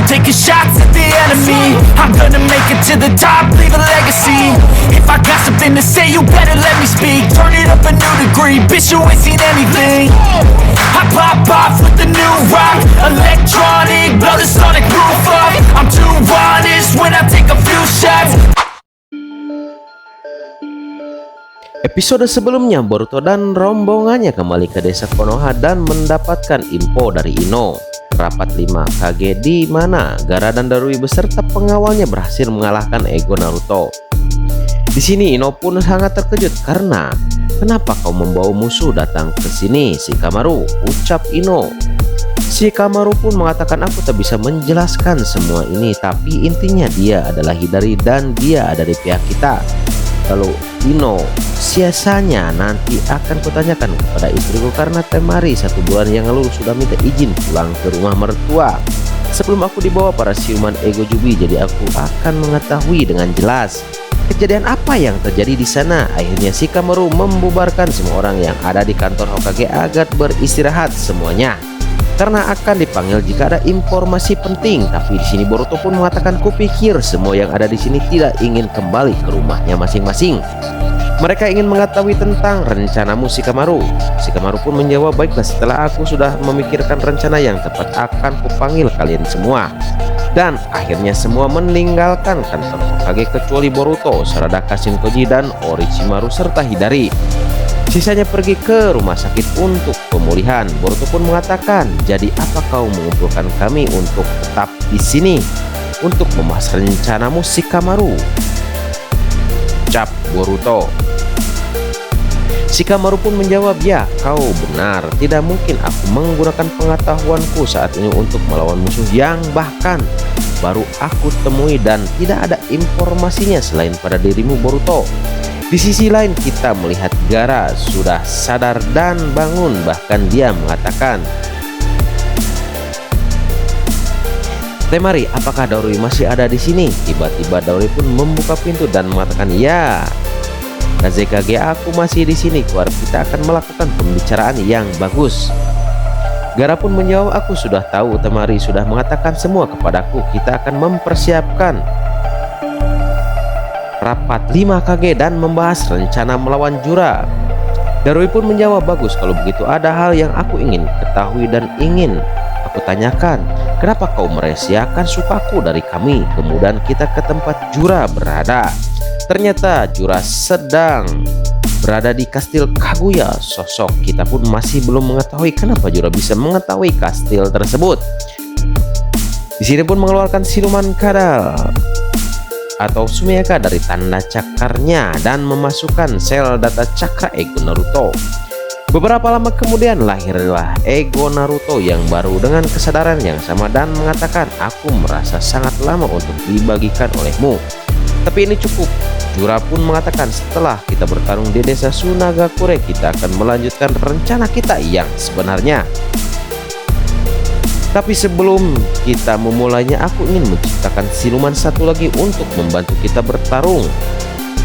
taking shots at the enemy. I'm gonna make it to the top, leave a legacy. If I got something to say, you better let me speak. Turn it up a new degree, bitch, you ain't seen anything. I pop off with the new rock, electronic, blow the sonic roof up. I'm too honest when I take a few shots. Episode sebelumnya, Boruto dan rombongannya kembali ke desa Konoha dan mendapatkan info dari Ino. Rapat 5 Kage di mana Gaara dan Darui beserta pengawalnya berhasil mengalahkan ego Naruto. Di sini Ino pun sangat terkejut karena kenapa kau membawa musuh datang ke sini, Shikamaru, ucap Ino. Shikamaru pun mengatakan aku tak bisa menjelaskan semua ini, tapi intinya dia adalah Hidari dan dia ada di pihak kita. Lalu Ino, siasanya nanti akan kutanyakan kepada istriku karena Temari 1 bulan yang lalu sudah minta izin pulang ke rumah mertua sebelum aku dibawa para siluman ego Jubi, jadi aku akan mengetahui dengan jelas kejadian apa yang terjadi di sana. Akhirnya Shikamaru membubarkan semua orang yang ada di kantor Hokage agar beristirahat semuanya karena akan dipanggil jika ada informasi penting. Tapi di sini Boruto pun mengatakan kupikir semua yang ada di sini tidak ingin kembali ke rumahnya masing-masing. Mereka ingin mengetahui tentang rencanamu, Shikamaru. Shikamaru pun menjawab, baiklah, setelah aku sudah memikirkan rencana yang tepat akan kupanggil kalian semua. Dan akhirnya semua meninggalkan kantor Hokage kecuali Boruto, Sarada Kashinkoji dan Orochimaru serta Hidari. Sisanya pergi ke rumah sakit untuk pemulihan. Boruto pun mengatakan, jadi apa kau mengumpulkan kami untuk tetap di sini untuk membahas rencanamu, Shikamaru? Ucap Boruto. Shikamaru pun menjawab, ya kau benar, tidak mungkin aku menggunakan pengetahuanku saat ini untuk melawan musuh yang bahkan baru aku temui dan tidak ada informasinya selain pada dirimu, Boruto. Di sisi lain kita melihat Gaara sudah sadar dan bangun, bahkan dia mengatakan, Temari, apakah Darui masih ada di sini? Tiba-tiba Darui pun membuka pintu dan mengatakan, ya Kazekage, aku masih di sini, keluar, kita akan melakukan pembicaraan yang bagus. Gaara pun menjawab, aku sudah tahu, Temari sudah mengatakan semua kepadaku, kita akan mempersiapkan rapat 5 Kage dan membahas rencana melawan Jura. Darui pun menjawab, bagus, kalau begitu ada hal yang aku ingin ketahui dan ingin aku tanyakan. Kenapa kau merahasiakan sukaku dari kami? Kemudian kita ke tempat Jura berada. Ternyata Jura sedang berada di kastil Kaguya. Sosok kita pun masih belum mengetahui kenapa Jura bisa mengetahui kastil tersebut. Di sini pun mengeluarkan siluman kadal atau Sumiyaka dari tanda cakarnya dan memasukkan sel data cakra ego Naruto. Beberapa lama kemudian lahirlah ego Naruto yang baru dengan kesadaran yang sama dan mengatakan, aku merasa sangat lama untuk dibagikan olehmu, tapi ini cukup. Jura pun mengatakan, setelah kita bertarung di desa Sunagakure, kita akan melanjutkan rencana kita yang sebenarnya. Tapi sebelum kita memulainya, aku ingin menciptakan siluman satu lagi untuk membantu kita bertarung.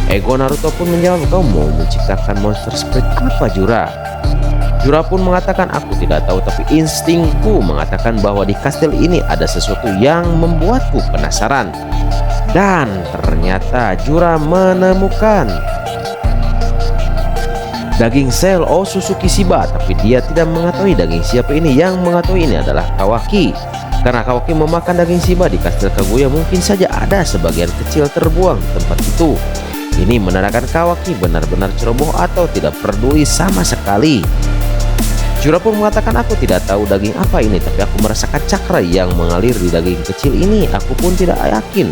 Ego Naruto pun menjawab, kau mau menciptakan monster seperti apa, Jura? Jura pun mengatakan, aku tidak tahu, tapi instingku mengatakan bahwa di kastil ini ada sesuatu yang membuatku penasaran. Dan ternyata Jura menemukan daging sel Otsutsuki Shiba, tapi dia tidak mengetahui daging siapa ini. Yang mengetahui ini adalah Kawaki. Karena Kawaki memakan daging Shiba di kastil Kaguya, mungkin saja ada sebagian kecil terbuang di tempat itu. Ini menandakan Kawaki benar-benar ceroboh atau tidak peduli sama sekali. Jura pun mengatakan, aku tidak tahu daging apa ini, tapi aku merasakan cakra yang mengalir di daging kecil ini. Aku pun tidak yakin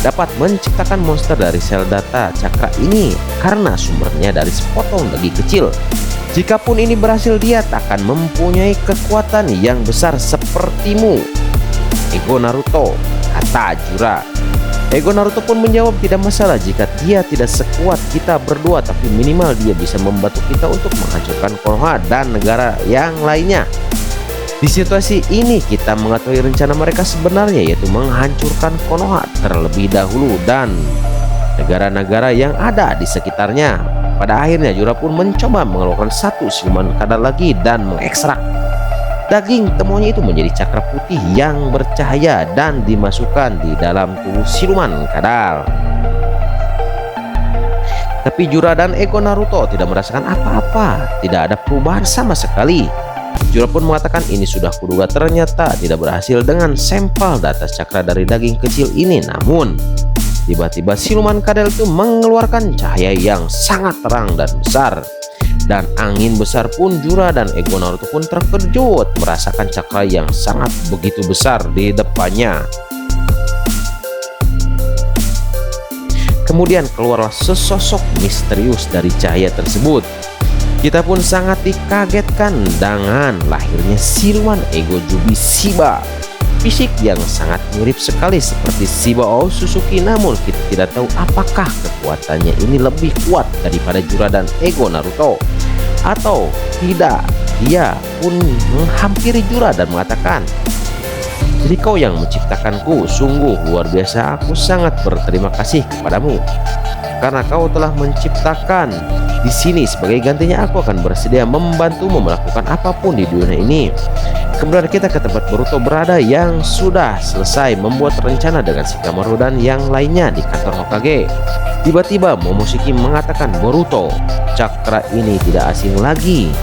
dapat menciptakan monster dari sel data cakra ini karena sumbernya dari sepotong daging kecil. Jikapun ini berhasil, dia akan mempunyai kekuatan yang besar sepertimu, ego Naruto, kata Jura. Ego Naruto pun menjawab, tidak masalah jika dia tidak sekuat kita berdua, tapi minimal dia bisa membantu kita untuk menghancurkan Konoha dan negara yang lainnya. Di situasi ini kita mengetahui rencana mereka sebenarnya, yaitu menghancurkan Konoha terlebih dahulu dan negara-negara yang ada di sekitarnya. Pada akhirnya Jura pun mencoba mengeluarkan satu siluman kadal lagi dan mengekstrak Daging temuannya itu menjadi cakra putih yang bercahaya dan dimasukkan di dalam tubuh siluman kadal. Tapi Jura dan ego Naruto tidak merasakan apa-apa, tidak ada perubahan sama sekali. Jura pun mengatakan ini sudah kuduga, ternyata tidak berhasil dengan sampel data cakra dari daging kecil ini. Namun tiba-tiba siluman kadal itu mengeluarkan cahaya yang sangat terang dan besar. Dan angin besar pun Jura dan ego Naruto pun terkejut merasakan cakra yang sangat begitu besar di depannya. Kemudian keluarlah sesosok misterius dari cahaya tersebut. Kita pun sangat dikagetkan dengan lahirnya siluman ego Jubi Shiba. Fisik yang sangat mirip sekali seperti Shiba Otsutsuki, namun kita tidak tahu apakah kekuatannya ini lebih kuat daripada Jura dan ego Naruto atau tidak. Dia pun menghampiri Jura dan mengatakan, "Jadi kau yang menciptakanku, sungguh luar biasa. Aku sangat berterima kasih kepadamu karena kau telah menciptakan. Di sini sebagai gantinya aku akan bersedia membantumu melakukan apapun di dunia ini." Kemudian kita ke tempat Boruto berada yang sudah selesai membuat rencana dengan Shikamaru dan yang lainnya di kantor Hokage. Tiba-tiba Momoshiki mengatakan, "Boruto, cakra ini tidak asing lagi."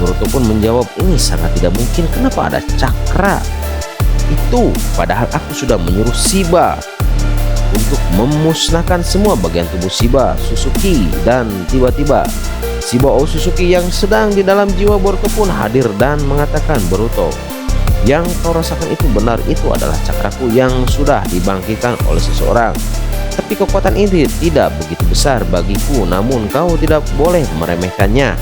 Boruto pun menjawab, "Ini sangat tidak mungkin, kenapa ada cakra itu? Padahal aku sudah menyuruh Shiba untuk memusnahkan semua bagian tubuh Shiba Otsutsuki." Dan tiba-tiba Shiba Otsutsuki yang sedang di dalam jiwa Boruto pun hadir dan mengatakan, "Boruto, yang kau rasakan itu benar, itu adalah cakraku yang sudah dibangkitkan oleh seseorang. Tapi kekuatan ini tidak begitu besar bagiku, namun kau tidak boleh meremehkannya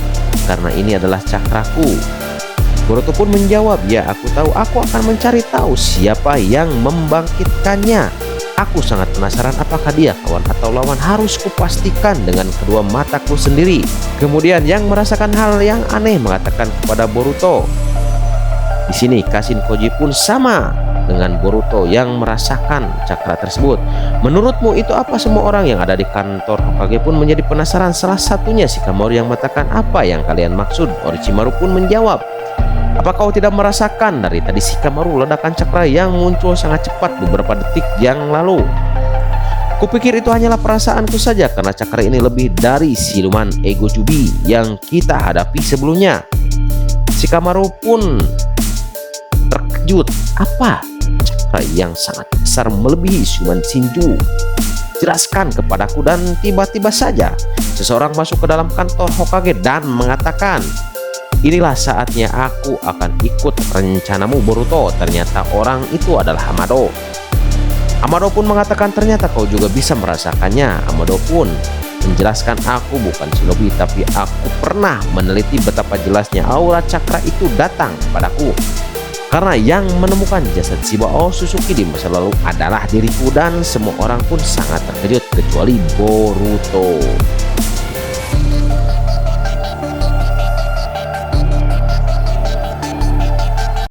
karena ini adalah cakraku." Boruto pun menjawab, "Ya, aku tahu, aku akan mencari tahu siapa yang membangkitkannya. Aku sangat penasaran apakah dia kawan atau lawan, harus kupastikan dengan kedua mataku sendiri." Kemudian yang merasakan hal yang aneh mengatakan kepada Boruto, di sini Kashin Koji pun sama dengan Boruto yang merasakan cakra tersebut. Menurutmu itu apa? Semua orang yang ada di kantor Hokage pun menjadi penasaran. Salah satunya Shikamaru yang mengatakan, "Apa yang kalian maksud?" Orochimaru pun menjawab, "Apa kau tidak merasakan dari tadi Shikamaru ledakan cakra yang muncul sangat cepat beberapa detik yang lalu? Kupikir itu hanyalah perasaanku saja karena cakra ini lebih dari siluman ego Jubi yang kita hadapi sebelumnya." Shikamaru pun terkejut, "Apa? Cakra yang sangat besar melebihi siluman Shinju? Jelaskan kepadaku." Dan tiba-tiba saja seseorang masuk ke dalam kantor Hokage dan mengatakan, "Inilah saatnya aku akan ikut rencanamu, Boruto." Ternyata orang itu adalah Amado. Amado pun mengatakan, "Ternyata kau juga bisa merasakannya." Amado pun menjelaskan, "Aku bukan shinobi, tapi aku pernah meneliti betapa jelasnya aura cakra itu datang padaku. Karena yang menemukan jasad Shiba Otsutsuki di masa lalu adalah diriku." Dan semua orang pun sangat terkejut kecuali Boruto.